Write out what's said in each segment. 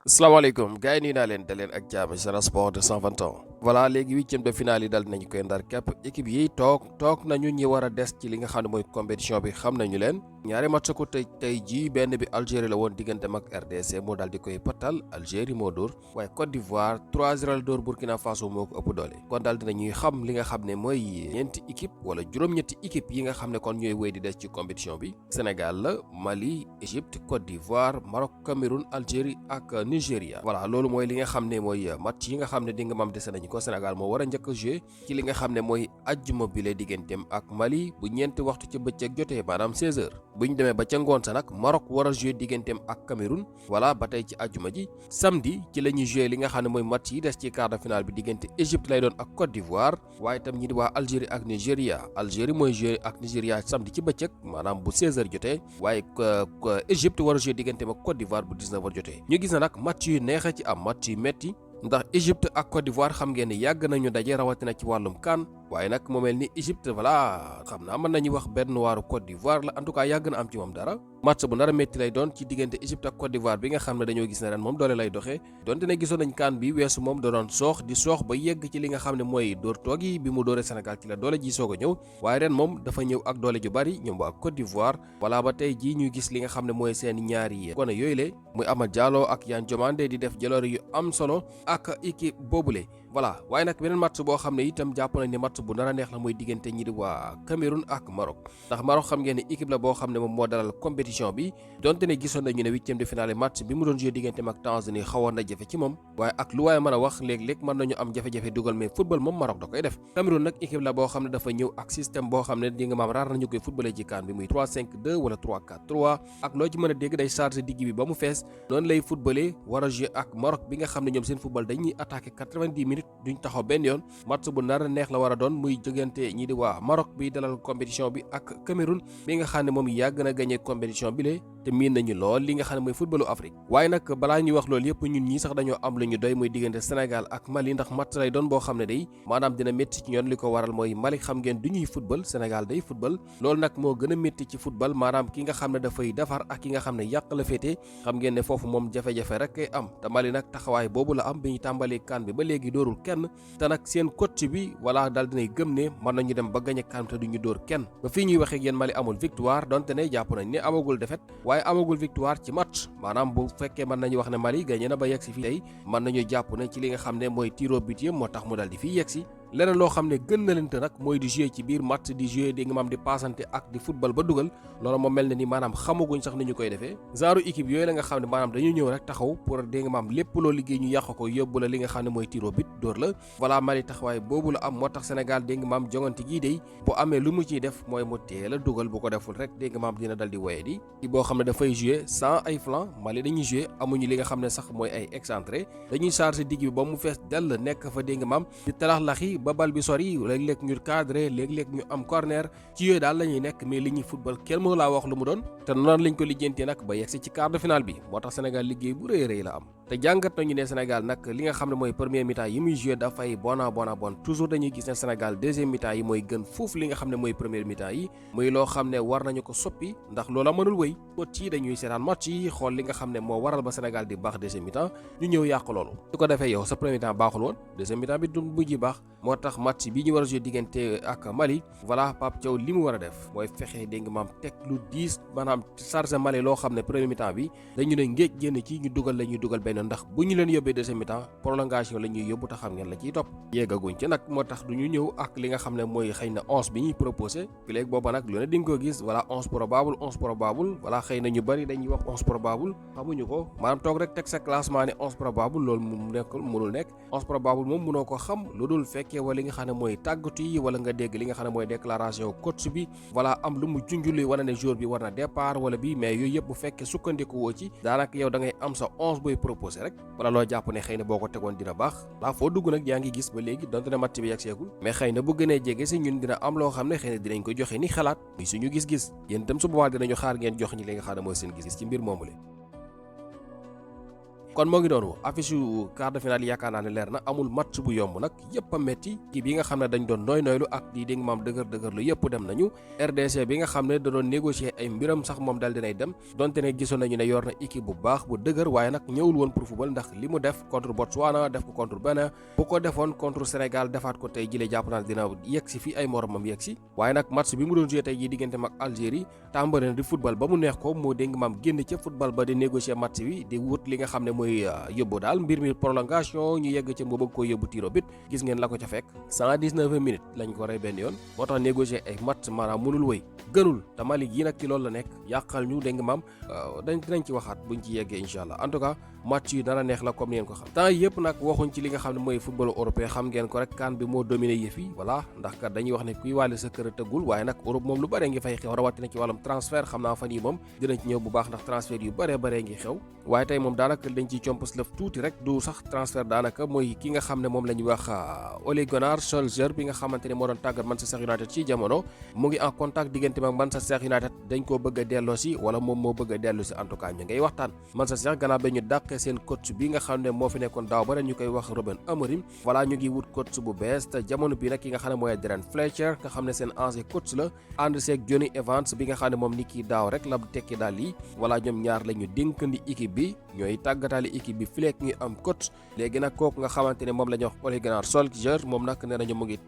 asalaamaaleykum gars yi nuyu naa leen daleen ak jàmm Sen Sport 220 ans voilà léegi huitième de finale yi dal nañu koy ndar képp équipe yi toog nañu ñi war a des ci li nga xam ne mooy compétition bi xam nañu leen ñaari match ko tey jii benn bi Algérie la woon digganteem ak RDC moo daal di koy pattal Algérie moo dóor waaye Côte d'Ivoire 3-0 la dóor Burkina Faso moo ko ëpp doole kon daal dinañuy xam li nga xam ne mooy ñeenti équipe wala juróom-ñetti équipe yi nga xam ne kon ñooy wéy di des ci compétition bi Sénégal la Mali Égypte Côte d'Ivoire Maroc Cameroun Algérie ak Nigéria voilà loolu mooy li nga xam ne mooy match yi nga xam ne di nga mam dese nañu ko Sénégal moo war a njëkk a joué ci li nga xam ne mooy ajjuma bi la digganteem ak Mali bu ñeenti waxtu ci bëccëg jotee maanaam 16h bu ñu demee ba ca ngoon sa nag Maroc war a joué digganteem ak Cameroun voilà ba tey ci ajjuma ji samedi ci la ñuy joué li nga xam ne mooy match yi des ci quart de finale bi diggante Égypte lay doon ak Côte d'Ivoire waaye itam ñi di waa Algérie ak Nigéria Algérie mooy joué ak Nigéria samedi ci bëccëg maanaam bu 16h jotee waaye Égypte war a joué digganteem ak Côte d'Ivoire bu 19h jotee ñu gis na nag match yu neexe ci am match yu metti ndax Égypte ak Côte d'Ivoire xam ngeen ne yàgg nañu daje rawatina ci wàllum CAN waaye nag mu mel ni Égypte voilà xam naa mën nañu wax benn waaru Côte d'Ivoire la en tout cas yàgg na am ci moom dara match bu nar a métti lay doon ci diggante Égypte ak Côte d'Ivoire bi nga xam ne dañoo gis ne ren moom doole lay doxee donte ne gisoon nañ CAN bi weesu moom da doon soox ba yegg ci li nga xam ne mooy dóor toog yi bi mu dóoree Sénégal ci la doole ji soog a ñëw waaye ren moom dafa ñëw ak doole ju bari ñoom waa Côte d'Ivoire voilà ba tey jii ñuy gis li nga xam ne mooy seen ñaari gone yooyu le muy Amad Diallo ak Yane Diomandé di def jaloore yu am solo ak équipe boobule voilà waaye nag beneen match boo xam ne itam jàpp nañ ne match bu nar a neex la mooy diggante ñi di waa Cameroun ak Maroc ndax Maroc xam ngeen ne équipe la boo xam ne moom moo dalal compétition bi donte ne gisoon nañu ne huitième de finale match bi mu doon joué digganteem ak Tanzanie xawoon na jafe ci moom waaye ak lu waaye mën a wax léeg-léeg mën nañu am jafe-jafe dugal mais football moom Maroc da koy def Cameroun nag équipe la boo xam ne dafa ñëw ak système boo xam ne di nga maam raar nañu koy footballé ci CAN bi muy 3-5-2 wala 3-4-3 ak loo ci mën a dégg day chargé digg bi ba mu fees noonu lay footballé war a joué ak Maroc bi nga xam ne ñoom seen football dañuy attaqué 90 minutes duñ taxaw benn yoon match bu nar a neex la war a doon muy jógante ñi di waa Maroc bi dalal compétition bi ak Cameroun bi nga xam ne moom yàgg na gagné compétition bi lee te miin nañu lool li nga xam ne mooy footballu Afrique waaye nag balaa ñuy wax loolu yëpp ñun ñii sax dañoo am lu ñu doy muy diggante Sénégal ak Mali ndax match lay doon boo xam ne day maanaam dina métti ci ñoon li ko waral mooy Mali xam ngeen du ñuy football Sénégal day football loolu nag moo gën a métti ci football maanaam ki nga xam ne dafay defar ak ki nga xam ne yàq la féete xam ngeen ne foofu moom jafe-jafe rek kay am te Mali nag taxawaay boobu la am bi ñu tàmbalee CAN bi ba léegi dóorul kenn te nag seen coach bi voilà daal dinay gëm ne mën nañu dem ba gagné CAN te duñu dóor kenn ba fii ñuy waxee ak yéen Mali amul victoire donte ne jàpp nañ ne amagul défaite waaye amagul victoire ci match maanaam bu fekkee mën nañu wax ne Mali gagné na ba yegg si fii tey mën nañu jàpp ne ci li nga xam ne mooy tiro but moo tax mu dal di fii yegg si leneen loo xam ne gën na leen te nag mooy di jouer ci biir match di jouer di nga maam di passante ak di football ba dugal loolu moo mel ne ni maanaam xamaguñ sax ni ñu koy defee genre équipe yooyu la nga xam ne maanaam dañu ñëw rek taxaw pour di nga maam lépp loo liggéey ñu yàq ko yóbbu la li nga xam ne mooy tiro but dóor la voilà Mali taxawaay boobu la am moo tax Sénégal di nga maam jongante gii day bu amee lu mu ciy def mooy mu teel a dugal bu ko deful rek di nga maam dina dal di woye di boo xam ne dafay jouer sans ay flanc Mali dañuy jouer amuñu li nga xam ne sax mooy ay excentré dañuy chargé digg bi ba mu fees dell nekk fa di nga maam di talax-laxi ba bal bi sori léeg-léeg ñu cadré léeg-léeg ñu am corner ci yooyu daal la ñuy nekk mais li ñuy football kenn moo laa wax lu mu doon te noonu lañ ko lijjantee nag ba yegsi ci quart de finale bi moo tax Sénégal liggéey bu rëy rëy la am te jàngat nañu ne Sénégal nag li nga xam ne mooy premier mi-temps yi muy joué dafay bon toujours dañuy gis ne Sénégal deuxième mi-temps yi mooy gën foofu li nga xam ne mooy premier mi-temps yi muy loo xam ne war nañu ko soppi ndax loola mënul wëy coach yi dañuy seetaan match yi xool li nga xam ne moo waral ba Sénégal di baax deuxième mi-temps ñu ñëw yàq loolu su ko defee yow sa premier mi-temps baaxul woon deuxième mi-temps bi du mujj baax moo tax match bi ñu war a joué diggante ak Mali voilà Pape Thiaw li mu war a def mooy fexe dégg nga maam teg lu diis maanaam chargé Mali loo xam ne premier mi-temps bi dañu ne ngéej génn ci ñu dugal la ñuy dugal benn ndax bu ñu leen yóbbee deuxième mi-temps prolongation la ñuy yóbbu te xam ngeen la ciy topp yeggaguñ ci nag moo tax du ñu ñëw ak li nga xam ne mooy xëy na 11 bi ñuy proposé fi léegi booba nag lu ne di nga ko gis voilà 11 probable voilà xëy na ñu bëri dañuy wax 11 probable xamuñu ko maanaam toog rek teg sa classement ne 11 probable loolu mu nekkul mënul nekk 11 probable moom mënoo ko xam lu dul fekkee wala li nga xam ne mooy tàggatu yi wala nga dégg li nga xam ne mooy déclaration coach bi voilà am lu mu junjuli wane ne jour bi war na départ wala bi mais yooyu yëpp bu fekkee sukkandiku woo ci daanaka yow da ngay am sa 11 booy proposé rek wala loo jàpp ne xëy na boo ko tegoon dina baax laa foo dugg nag yaa ngi gis ba léegi donte ne match bi yegseegul mais xëy na bu gënee jege si ñun dina am loo xam ne xëy na dinañ ko joxe ni xalaat muy suñu gis-gis yéen itam su boobaa dinañu xaar ngeen jox ñi li nga xam ne mooy seen gis-gis ci mbir moomu le kon moo ngi noonu affiche yu quart de finale yaakaar naa ne leer na amul match bu yomb nag yëpp a metti kii bi nga xam ne dañ doon nooylu ak di dégg maam dëgër lu yëpp dem nañu RDC bi nga xam ne da doon négocier ay mbiram sax moom dal dinay dem donte ne gisoon nañu ne yor na équipe bu baax bu dëgër waaye nag ñëwul woon pour football ndax li mu def contre Botswana def ko contre Bénin bu ko defoon contre Sénégal defaat ko tey jile jàpp naa dina yegg si fii ay moromam yegg si waaye nag match bi mu doon joué tey ji diggante mag Algérie tàmbali na di football ba mu neex ko moo dégg maam génn ca football ba di négocier match bi di wut li nga xam ne mooy yóbbu daal mbir mi prolongation ñu yegg ca mu bëgg koo yóbbu tiro bit gis ngeen la ko ca fekk 119 minutes lañ ko rey benn yoon moo tax négocier ay match maanaam mënul wëy gënul te Malick yi nag ci loolu la nekk yàqal ñu dégg maam dinañ ci waxaat buñ ci yeggee incha allah en tout cas match yu dara neex la comme ni ngeen ko xam temps yëpp nag waxuñ ci li nga xam ne mooy football européen xam ngeen ko rek kan bi moo dominé yëf yi voilà ndax kat dañuy wax ne kuy wàlli sa kër a tëggul waaye nag Europe moom lu bëree ngi fay xew rawatina ci wàllum transfert xam naa fan yi moom dinañ ci ñëw bu baax ndax transfert yu bëree ngi xew waaye tey moom daanaka dañ ciy compas lëf tuuti rek du sax transfert daanaka mooy ki nga xam ne moom la ñuy wax Ole Gunnar Solskjaer bi nga xamante ne moo doon tàggat Manchester United ci jamono mu ngi en contact diggante ak Manchester United dañ koo bëgg a delloosi wala moom moo bëgg a delloosi en tout cas ñu ngay waxtaan Manchester gannaaw ba ñu dàqee seen coach bi nga xam ne moo fi nekkoon daaw ba ren ñu koy wax Ruben Amorim voilà ñu ngi wut coach bu bees te jamono bi nag ki nga xam ne mooy Darren Fletcher nga xam ne seen ancien coach la ànd seeg Johnny Evans bi nga xam ne moom ni kii daaw rek la tekki daal yi voilà ñoom ñaar la ñu dénkandi équipe bi ñooy tàggataali équipe bi fileek ñuy am coach léegi nag kooku nga xamante ne moom la ñuy wax Ole Gunnar Solskjaer moom nag nee nañu mu ngi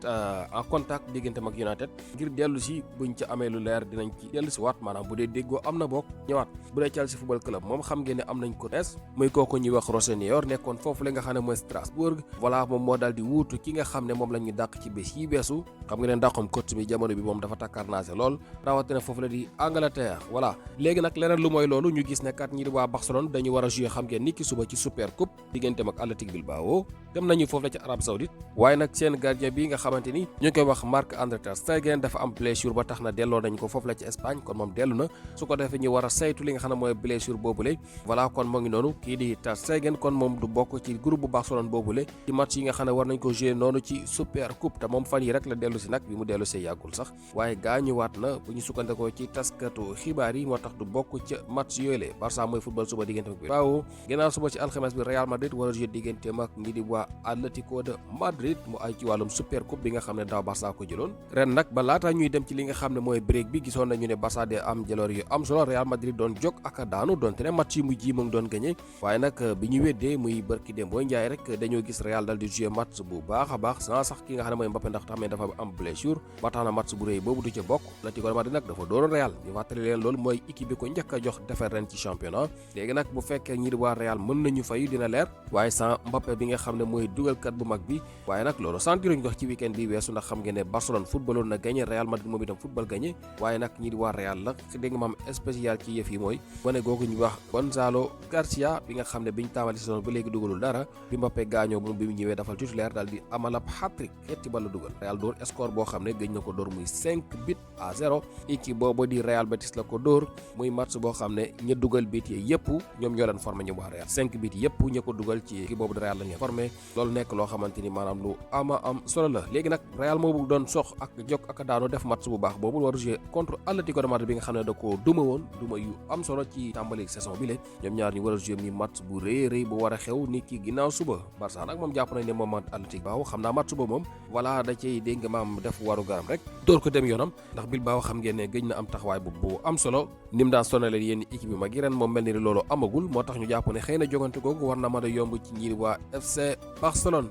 en contact diggante mag United ngir dellu si buñ ca amee lu leer dinañ ci dellu si waat maanaam bu dee déggoo am na bokk ñëwaat bu dee Chelsea football club moom xam ngeen ne am nañ ko tees muy kooku ñuy wax Rossinior nekkoon foofu la nga xam ne mooy Strasbourg voilà moom moo daal di wuutu ki nga xam ne moom la ñu dàq ci bés yi beesu xam nga ne dàqam coach bi jamono bi moom dafa takkarnaase lool rawatina foofu la di Angleterre voilà léegi nag leneen lu mooy loolu ñu gis ne kat ñi di waa Barcelone dañu war a jouer xam ngeen niki suba ci Super Coupe digganteem ak Athletic Bilbao dem nañu foofu la ci Arabie Saoudite waaye nag seen gardien bi nga xamante ni ñu koy wax Marc-André ter Stegen dafa am blessure ba tax na delloo nañ ko foofu la ci Espagne kon moom dellu na su ko defee ñu war a saytu li nga xam ne mooy blessure boobule voilà kon moo ngi noonu kii di ter Stegen kon moom du bokk ci groupe bu Barcelone boobule ci match yi nga xam ne war nañ ko jouer noonu ci Super Coupe te moom fan yi rek la dellu si nag bi mu dellu see yàggul sax waaye gaañuwaat na bu ñu sukkandikoo ci taskatu xibaar yi moo tax du bokk ca match yooyu la Barça mooy football suba diggante ak Bilbao ginnaaw suba ci alxames bi Real Madrid war a jouer digganteem ak ñi di waa Atlético de Madrid mu ay ci wàllum Super Coupe bi nga xam ne daaw Barça ko jëloon ren nag ba laata ñuy dem ci li nga xam ne mooy break bi gisoon nañu ne Barça de am jaloor yu am solo Real Madrid doon jóg ak daanu doonte ne match yi mujj yi mu ngi doon gagné waaye nag bi ñu weddee muy bërki dem booy njaay rek dañoo gis Real dal di jouer match bu baax a baax sans sax ki nga xam ne mooy Mbappé ndax tax dafa am blessure ba tax na match bu rëy boobu du ca bokk Atlético de Madrid nag dafa dooroon Real ñu fàttali leen loolu mooy équipe bi ko njëkk a jox defar ren ci championnat léegi nag bu fekkee ñi di waa Real mën nañu fayu dina leer waaye sans Mbappé bi nga xam ne mooy dugalkat bu mag bi waaye nag loolu sentiruñ ko ci weekend bi weesu ndax xam ngeen ne Barcelone footballoon na gagné Real Madrid moom itam football gagné waaye nag ñi di waa Real la dégg nga maam spécial ci yëf yi mooy wane googu ñu wax Gonzalo Garcia bi nga xam ne biñ tàmbali saison ba léegi dugalul dara bi Mbappé gaañoo moom bi mu ñëwee dafal titulaire daal di amal ab hat-trick xetti bal la dugal Real dóor score boo xam ne gëj na ko dóor muy 5-0 équipe boobu di Real Betis la ko dóor muy match boo xam ne ña dugal bit yi yëpp ñoom ñoo leen formé ñu waa Real 5 bit yëpp ña ko dugal ci équipe boobu di Real la ñu formé loolu nekk loo xamante ni maanaam lu ama am solo la léegi nag Real moobu doon sox ak jokk ak daanu def match bu baax boobu war a jouer contre Atlético de Madrid bi nga xam ne da ko duma woon duma yu am solo ci tàmbali saison bi le ñoom ñaar ñu war a jouer mi match bu rëy bu war a xew ni ki ginnaaw suba Barça nag moom jàpp nañ ne moom Atlético baaw xam naa match suba moom voilà da cay dégg nga maam def waru garam rek dóor ko dem yoonam ndax Bilbao xam ngeen ne gëj na am taxawaay bu am solo nim daan sonale yénn équipe yu mag yi ren moom mel ni loolu amagul moo tax ñu jàpp ne xëy na jogante googu war na mën a yomb ci ñi waa FC Barcelone